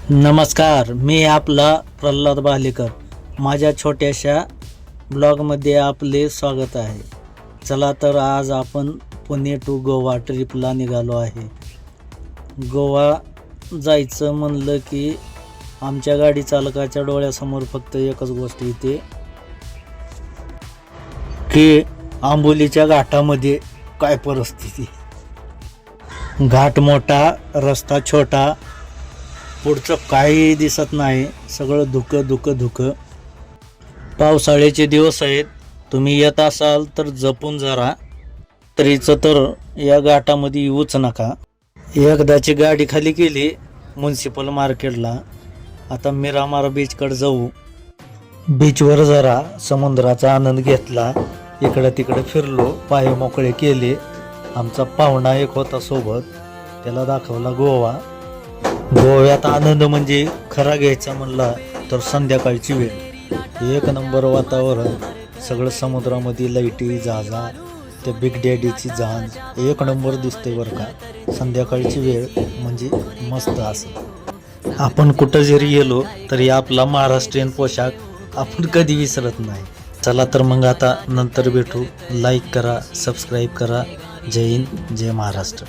नमस्कार, मी आपला प्रल्हाद बालेकर. माझ्या छोट्याशा ब्लॉगमध्ये आपले स्वागत आहे. चला तर आज आपण पुणे टू गोवा ट्रिपला निघालो आहे. गोवा जायचं म्हणलं की आमच्या गाडी चालकाच्या डोळ्यासमोर फक्त एकच गोष्ट येते की आंबोलीच्या घाटामध्ये काय परिस्थिती. घाट मोठा, रस्ता छोटा, पुढचं काही दिसत नाही, सगळं धुकं. पावसाळ्याचे दिवस आहेत. तुम्ही येत असाल तर जपून जरा, तरीचं तर या घाटामध्ये येऊच नका. एकदाची गाडी खाली केली म्युन्सिपल मार्केटला. आता मिरामार बीचकडे जाऊ. बीचवर जरा समुद्राचा आनंद घेतला, इकडं तिकडे फिरलो, पाय मोकळे केले. आमचा पाहुणा एक होता सोबत, त्याला दाखवला गोवा. गोव्यात आनंद म्हणजे खरा घ्यायचा म्हणला तर संध्याकाळची वेळ. एक नंबर वातावरण, सगळं समुद्रामध्ये लाईटी, जहाजा, त्या बिग डॅडीची जहाज एक नंबर दिसते बरं का. संध्याकाळची वेळ म्हणजे मस्त असं. आपण कुठं जरी गेलो तरी आपला महाराष्ट्रीयन पोशाख आपण कधी विसरत नाही. चला तर मग आता नंतर भेटू. लाईक करा, सबस्क्राईब करा. जय हिंद, जय महाराष्ट्र.